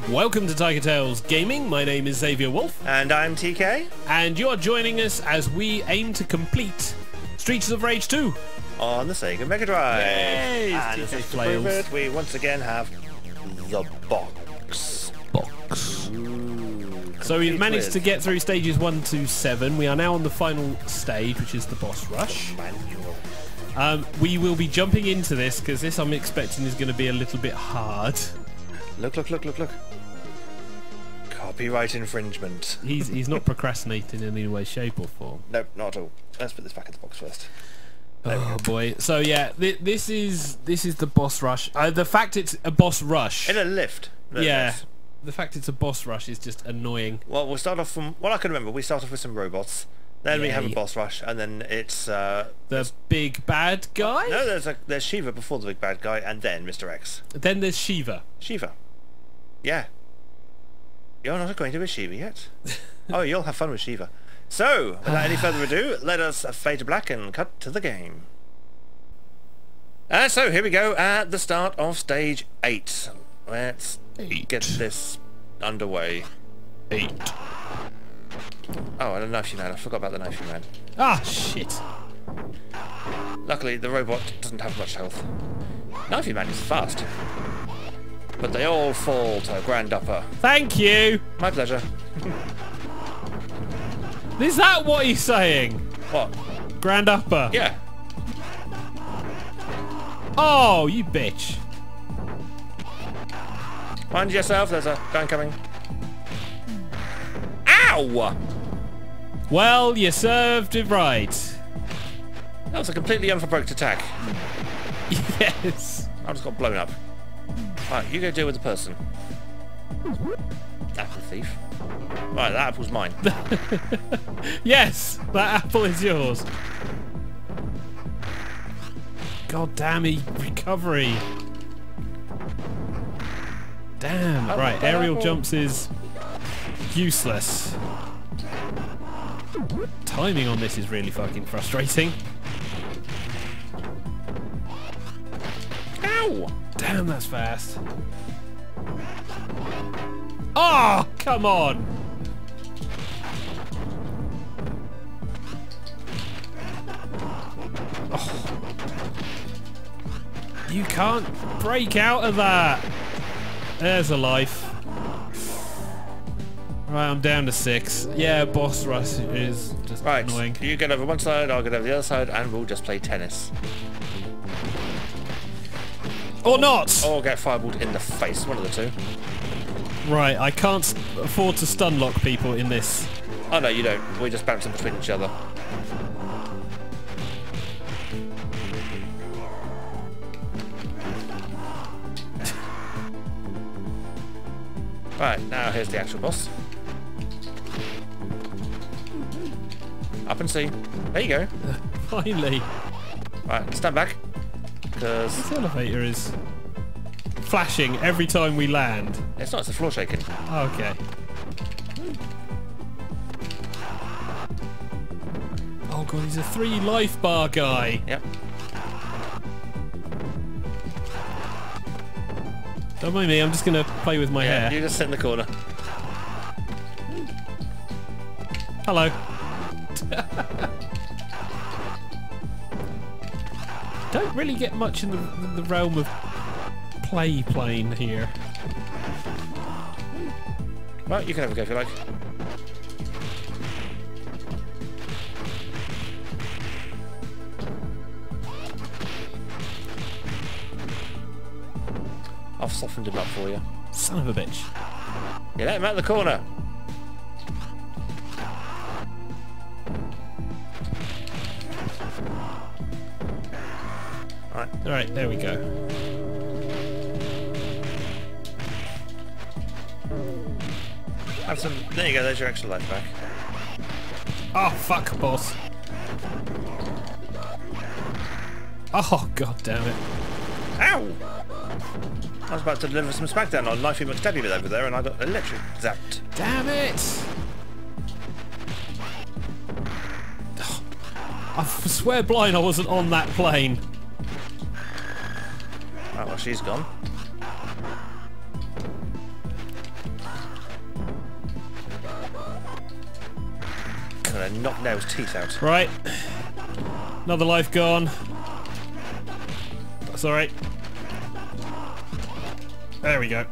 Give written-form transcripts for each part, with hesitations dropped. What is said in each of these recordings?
Welcome to Tiger Tales Gaming. My name is Xavier Wolf. And I'm TK. And you are joining us as we aim to complete Streets of Rage 2. On the Sega Mega Drive. Yay! And TK to flails. prove it, we once again have the box. So we've managed to with get through stages 1 to 7. We are now on the final stage, which is the boss rush. manual. We will be jumping into this because this I'm expecting is going to be a little bit hard. Look. Copyright infringement. He's not procrastinating in any way, shape or form. Nope, not at all. Let's put this back in the box first. Oh boy. So yeah, this is the boss rush. The fact it's a boss rush. In a lift. Yeah. The fact it's a boss rush is just annoying. Well, we'll start off from what I can remember. We start off with some robots. Then we have a Yay. boss rush, and then it's The big bad guy? no, there's Shiva before the big bad guy, and then Mr. X. Then there's Shiva. Shiva. Yeah. You're not acquainted with Shiva yet? Oh, you'll have fun with Shiva. So, without any further ado, let us fade to black and cut to the game. So, here we go at the start of stage 8. Let's get this underway. 8. Oh, and a knifey man. I forgot about the knifey man. Ah, shit. Luckily, the robot doesn't have much health. Knifey man is fast. But they all fall to Grand Upper. Thank you. My pleasure. Is that what he's saying? What? Grand Upper. Yeah. Oh, you bitch. Mind yourself, there's a guy coming. Ow! Well, you served it right. That was a completely unprovoked attack. Yes. I just got blown up. Right, you go deal with the person. Apple thief. Right, that apple's mine. Yes, that apple is yours. God damn it, recovery. Damn. Right, aerial jumps is useless. Timing on this is really fucking frustrating. Ow! Damn, that's fast. Oh, come on. Oh. You can't break out of that. There's a life. Right, I'm down to 6. Yeah, boss rush is just annoying. You get over one side, I'll get over the other side, and we'll just play tennis. Or not! Or get fireballed in the face, one of the two. Right, I can't afford to stun lock people in this. Oh no, you don't. We just bounce in between each other. Right, now here's the actual boss. Up and see. There you go. Finally. Right, stand back. Because This elevator is flashing every time we land. it's not, it's the floor shaking. Okay. Oh god, he's a 3 life bar guy. Yep. Don't mind me, I'm just gonna play with my Yeah, hair. you just sit in the corner. Hello. Don't really get much in the realm of playing here. Well, you can have a go if you like. I've softened him up for you. Son of a bitch. You let him out of the corner. Alright, there we go. Have some. There you go. There's your extra life back. Oh, fuck, boss. Oh, god damn it. Ow! I was about to deliver some smackdown on Knifey McStabby over there, and I got electric zapped. Damn it! I swear blind I wasn't on that plane. Right, well, she's gone. gonna knock Nail's teeth out. Right. Another life gone. That's alright. There we go.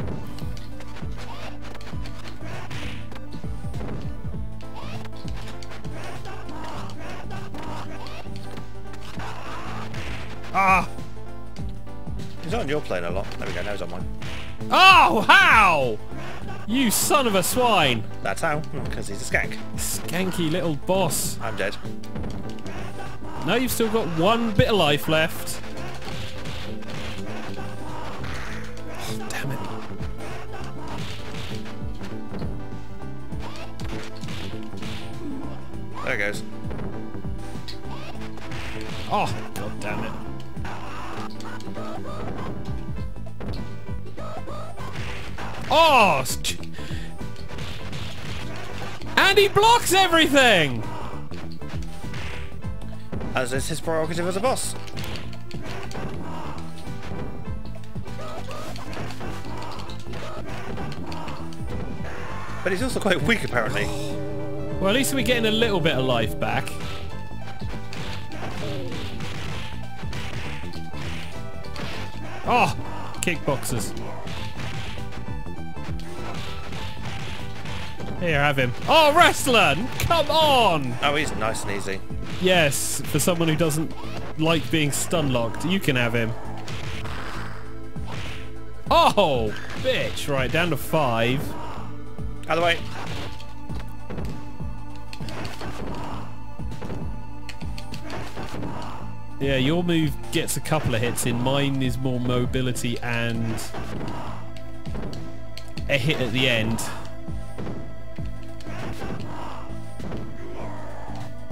Ah! He's on your plane a lot. There we go, Nail's on mine. Oh, how? You son of a swine! That's how, because he's a skank. Skanky little boss. I'm dead. No, you've still got one bit of life left. Oh, damn it. There it goes. Oh, god damn it. Oh! And he blocks everything! As is his prerogative as a boss. But he's also quite weak, apparently. Well, at least we're getting a little bit of life back. Oh! Kickboxers. Here, have him. Oh, wrestler! Come on! Oh, he's nice and easy. Yes, for someone who doesn't like being stun locked, you can have him. Oh, bitch! Right, down to 5. Out of the way. Yeah, your move gets a couple of hits in. Mine is more mobility and a hit at the end.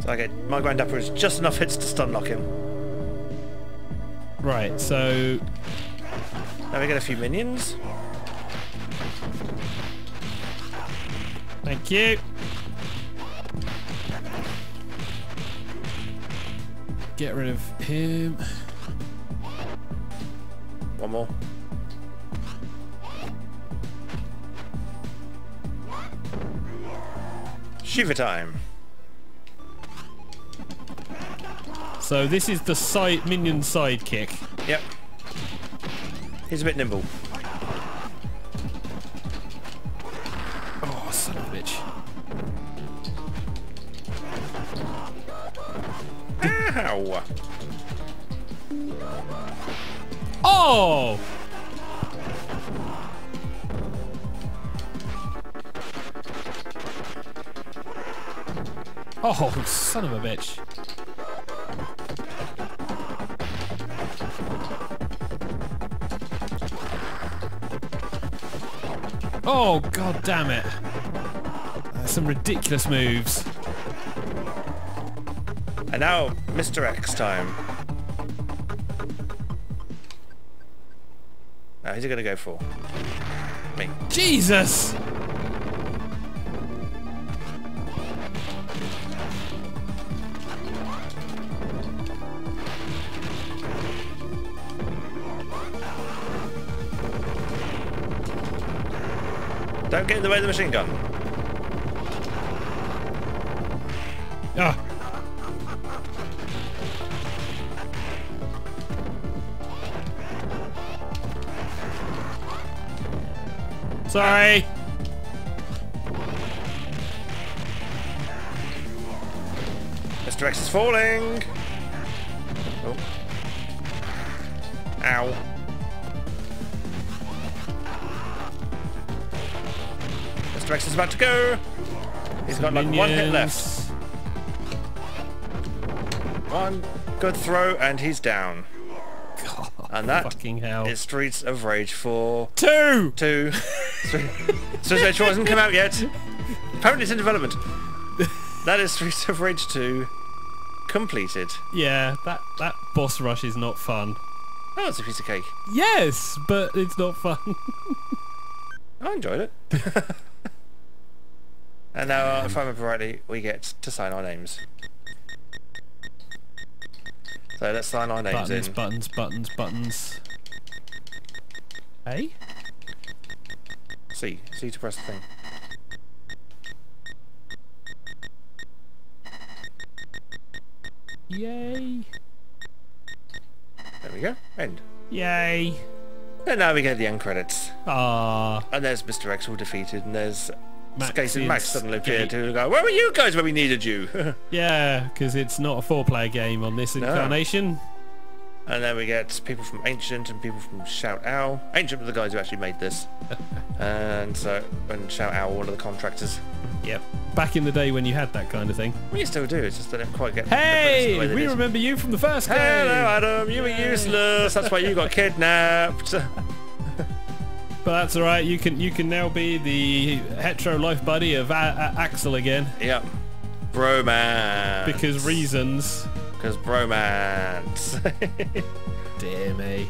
So I get my Grand Dapper is just enough hits to stun lock him. Right, so Now we get a few minions. thank you. Get rid of him. One more. Shiva time. So this is the side minion sidekick. Yep. He's a bit nimble. Oh, son of a bitch. Ow! Oh! Oh, son of a bitch. Oh, god damn it. That's some ridiculous moves. And now, Mr. X time. Now, who's he going to go for? Me. Jesus! Don't get in the way of the machine gun. Ah. Sorry. Mr. X is falling. Oh. Ow. Mr. X is about to go. He's got like one hit left. One good throw and he's down. God, And that fucking hell. is Streets of Rage 4. 2! 2. Streets of Rage 4 hasn't come out yet. Apparently it's in development. That is Streets of Rage 2 completed. Yeah, that boss rush is not fun. Oh, it's a piece of cake. Yes, but it's not fun. I enjoyed it. And now, if I remember rightly, we get to sign our names. So let's sign our names Buttons, in. buttons, buttons, buttons. Hey? C to press the thing. Yay. There we go. End. Yay. And now we get the end credits. Ah. And there's Mr. X all defeated, and there's Skate and is Max suddenly appeared gay. to go, where were you guys when we needed you? Yeah, because it's not a 4-player game on this incarnation. And then we get people from Ancient and people from Shout Owl. Ancient were the guys who actually made this. and Shout Owl, one of the contractors. Yep. Back in the day when you had that kind of thing. We still do, it's just they don't quite get Hey! the way they We did. remember you from the first game! Hello Adam, you were useless, that's why you got kidnapped. But that's alright, you can now be the hetero life buddy of Axel again. Yep. Bromance. Because reasons. Because bromance. Dear me.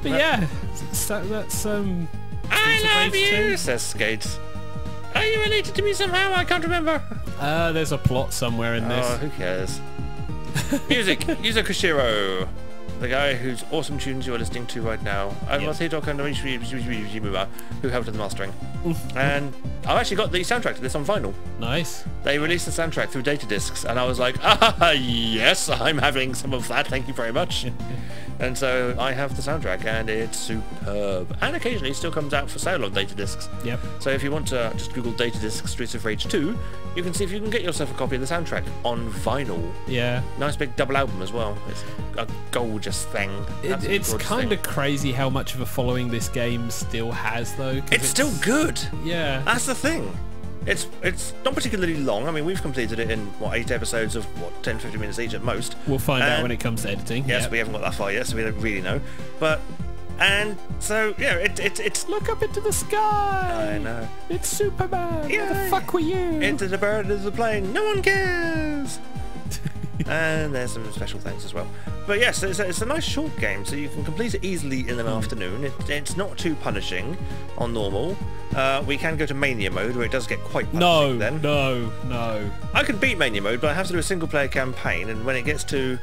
But yeah, so that's I love you, says Skates. Are you related to me somehow? I can't remember. There's a plot somewhere in this. Oh, who cares? Music, Yuzo Koshiro, the guy whose awesome tunes you are listening to right now. And Yep. who helped with the mastering. And I've actually got the soundtrack to this on vinyl. Nice. They released the soundtrack through data discs, and I was like, ah, yes, I'm having some of that, thank you very much. And so I have the soundtrack, and it's superb. And occasionally it still comes out for sale on data discs. Yep. So if you want to just Google data disc Streets of Rage 2, you can see if you can get yourself a copy of the soundtrack on vinyl. Yeah. Nice big double album as well. It's a gorgeous thing. It's kind of crazy how much of a following this game still has, though. 'cause It's still good. Yeah. That's the thing. It's not particularly long. I mean, we've completed it in, what, 8 episodes of, what, 10, 15 minutes each at most. We'll find out when it comes to editing. Yes, Yep. we haven't got that far yet, so we don't really know. But, and so, yeah, it's... Look up into the sky! I know. It's Superman! Where Yeah. the fuck were you? Into the bird, into the plane, no one cares! And there's some special things as well. But yes, it's a nice short game, so you can complete it easily in an afternoon. It's not too punishing on normal. We can go to Mania mode, where it does get quite punishing then. No. I can beat Mania mode, but I have to do a single player campaign, and when it gets to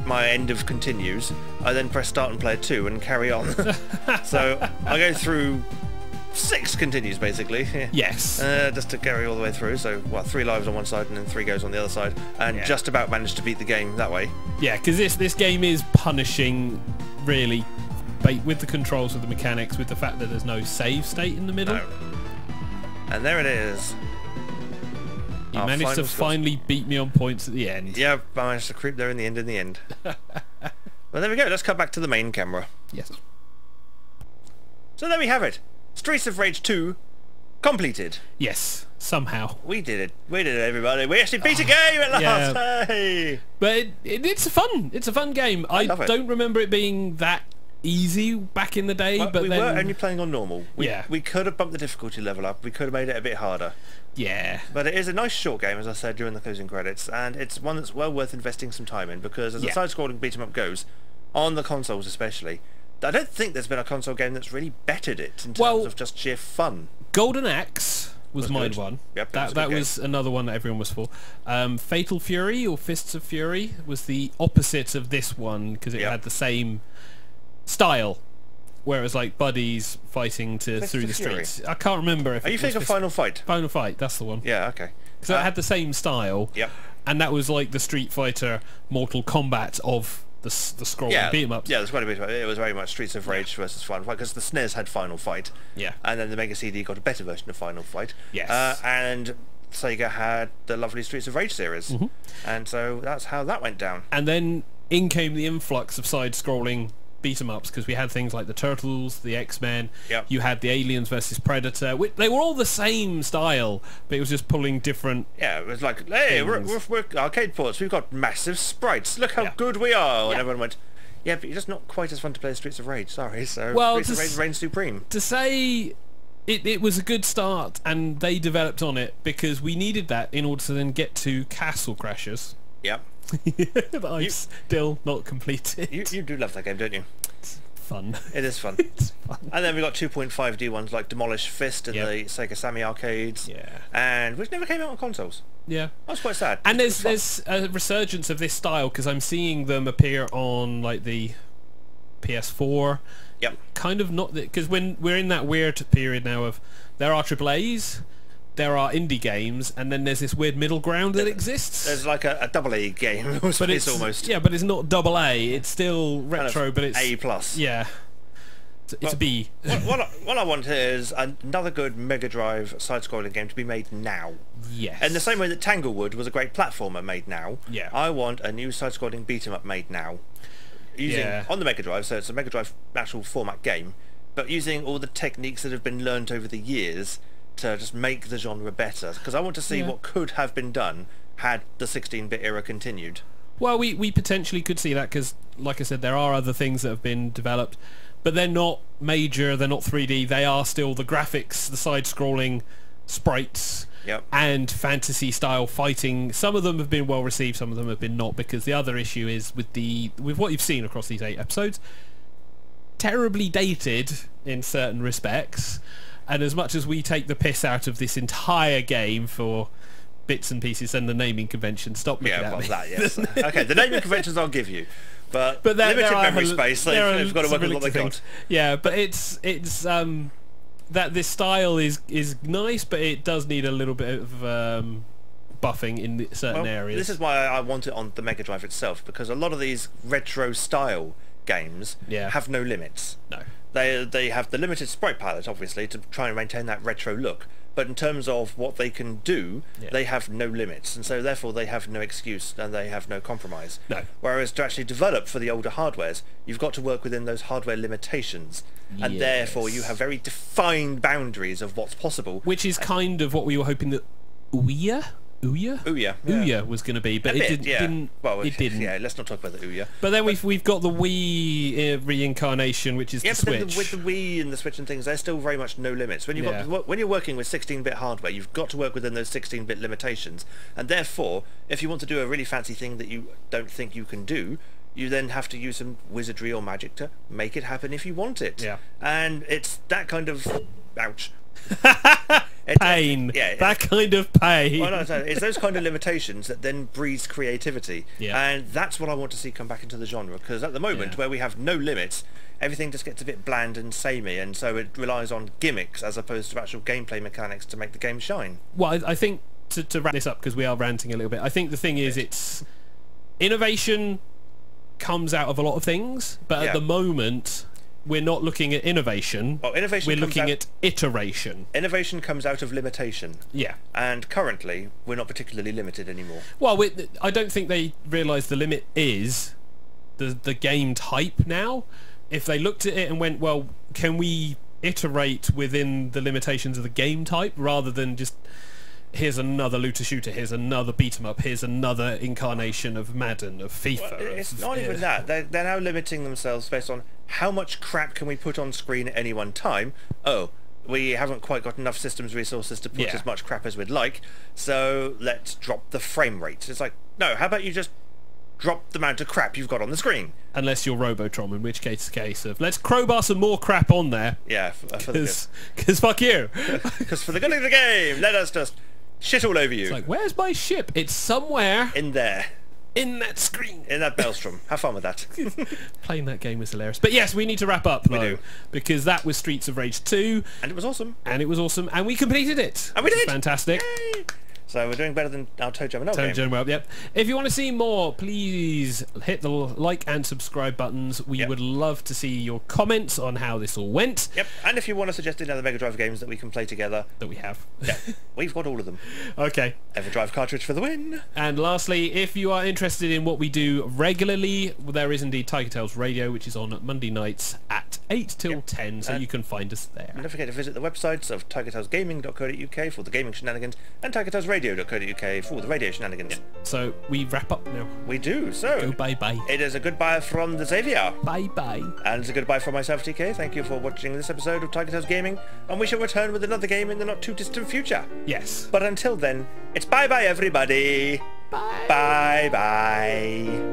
my end of continues, I then press start and player 2 and carry on. So I go through 6 continues basically. Yes. Just to carry all the way through. So, well, 3 lives on one side and then 3 goes on the other side, and Yeah. just about managed to beat the game that way. Yeah, because this game is punishing, really, with the controls, with the mechanics, with the fact that there's no save state in the middle. No. And there it is. You Our managed to final scores. finally beat me on points at the end. Yeah, I managed to creep there in the end. Well, there we go. Let's cut back to the main camera. Yes. So there we have it. Streets of Rage 2 completed. Yes, somehow. We did it. We did it, everybody. We actually beat a game at last. Hey! But it's fun. It's a fun game. I love it. don't remember it being that easy back in the day, Well, but we then were only playing on normal. Yeah. We could have bumped the difficulty level up. We could have made it a bit harder. yeah. But it is a nice short game, as I said during the closing credits, and it's one that's well worth investing some time in, because as a Yeah. side-scrolling beat-em-up goes, on the consoles especially, I don't think there's been a console game that's really bettered it in terms Well, of just sheer fun. Golden Axe was my good. one. Yep, that was a that good was another one that everyone was for. Fatal Fury or Fists of Fury was the opposite of this one, because it Yep. had the same style. Whereas like buddies fighting Fists through of the Fury. streets. I can't remember if Are you it was thinking of Final Fight? Final Fight, that's the one. Yeah, okay. So it had the same style. Yep. And that was like the Street Fighter Mortal Kombat of the scrolling Yeah, beat 'em ups. yeah, there's quite a bit of it. It was very much Streets of Rage versus Final Fight, because the SNES had Final Fight. Yeah. And then the Mega CD got a better version of Final Fight. Yes. And Sega had the lovely Streets of Rage series. Mm-hmm. And so that's how that went down. And then in came the influx of side-scrolling beat 'em ups, because we had things like the Turtles, the X-Men. Yep. You had the Aliens versus Predator. They were all the same style, but it was just pulling different. Yeah, it was like, hey, Things. we're arcade ports. We've got massive sprites. Look how Yeah. good we are. And Yeah. everyone went, yeah, but you're just not quite as fun to play as Streets of Rage. Sorry. So Well, Streets of just- Rage reigns supreme. To say it was a good start, and they developed on it because we needed that in order to then get to Castle Crashers. Yep. that I've still not completed. You do love that game, don't you? Fun. It is fun. It's fun. And then we got 2.5D ones like Demolish Fist and Yep. the Sega Sammy arcades. Yeah. And which never came out on consoles. Yeah. That's quite sad. And It was fun. there's a resurgence of this style, because I'm seeing them appear on like the PS4. Yep. Kind of not, because when we're in that weird period now of there are AAAs, there are indie games, and then there's this weird middle ground that exists. There's like a double A game, but it's almost but it's not double A. It's still retro, but it's A plus. Yeah, it's a B. What I want is another good Mega Drive side-scrolling game to be made now. Yes. In the same way that Tanglewood was a great platformer made now. Yeah. I want a new side-scrolling beat-em-up made now, using on the Mega Drive. So it's a Mega Drive actual format game, but using all the techniques that have been learnt over the years to just make the genre better, because I want to see what could have been done had the 16-bit era continued. Well, we potentially could see that, because, like I said, there are other things that have been developed, but they're not major, they're not 3D, they are still the graphics, the side-scrolling sprites, and fantasy-style fighting. Some of them have been well received, some of them have been not, because the other issue is with what you've seen across these 8 episodes, terribly dated in certain respects. And as much as we take the piss out of this entire game for bits and pieces and the naming convention, stop looking at me. That, yes. Okay, the naming conventions I'll give you, but limited memory space, they've got to work with what they got. Yeah, but it's that this style is nice, but it does need a little bit of buffing in certain areas. This is why I want it on the Mega Drive itself, because a lot of these retro style games have no limits. No. They have the limited sprite palette, obviously, to try and maintain that retro look. But in terms of what they can do, they have no limits, and so therefore they have no excuse and they have no compromise. No. Whereas to actually develop for the older hardwares, you've got to work within those hardware limitations, and therefore you have very defined boundaries of what's possible. Which is kind of what we were hoping that Ouya was going to be, but it didn't. Well, it didn't. Yeah, let's not talk about the Ouya. But then we've got the Wii reincarnation, which is the Switch. But then with the Wii and the Switch and things, there's still very much no limits. When when you're working with 16-bit hardware, you've got to work within those 16-bit limitations, and therefore, if you want to do a really fancy thing that you don't think you can do, you then have to use some wizardry or magic to make it happen if you want it. Yeah. And it's that kind of ouch. Pain. That kind of pain. Well, no, it's those kind of limitations that then breeds creativity, and that's what I want to see come back into the genre. Because at the moment, where we have no limits, everything just gets a bit bland and samey, and so it relies on gimmicks as opposed to actual gameplay mechanics to make the game shine. Well, I think to wrap this up, because we are ranting a little bit, I think the thing is, it's innovation comes out of a lot of things, but at the moment we're not looking at innovation. Well, we're looking at iteration. Innovation comes out of limitation. Yeah. And currently, we're not particularly limited anymore. Well, I don't think they realise the limit is the game type now. If they looked at it and went, well, can we iterate within the limitations of the game type rather than just here's another looter shooter, here's another beat 'em up, here's another incarnation of Madden, of FIFA. Well, it's not even that. They're now limiting themselves based on how much crap can we put on screen at any one time. Oh, we haven't quite got enough systems resources to put as much crap as we'd like, so let's drop the frame rate. It's like, no, how about you just drop the amount of crap you've got on the screen? Unless you're Robotron, in which case it's a case of let's crowbar some more crap on there. Yeah, because fuck you. Because for the good of the game, let us just shit all over you. It's like, where's my ship? It's somewhere in there. In that screen. In that maelstrom. Have fun with that. Playing that game was hilarious. But yes, we need to wrap up, though. We do. Because that was Streets of Rage 2. And it was awesome. And it was awesome. And we completed it. And we did. Fantastic. Yay! So we're doing better than our Toe Jam and Earl game. Toe Jam, yep. If you want to see more, please hit the like and subscribe buttons. We would love to see your comments on how this all went. Yep. And if you want to suggest any other Mega Drive games that we can play together. That we have. Yeah. We've got all of them. Okay. EverDrive cartridge for the win. And lastly, if you are interested in what we do regularly, there is indeed Tiger Tales Radio, which is on Monday nights at 8 till 10, so you can find us there. And don't forget to visit the websites of tigertailsgaming.co.uk for the gaming shenanigans and tigertailsradio.co.uk for the radio shenanigans. So we wrap up now. We do, so go bye-bye. It is a goodbye from the Xavier. Bye-bye. And it's a goodbye from myself, TK. Thank you for watching this episode of Tiger Tales Gaming, and we shall return with another game in the not-too-distant future. Yes. But until then, it's bye-bye, everybody. Bye. Bye-bye.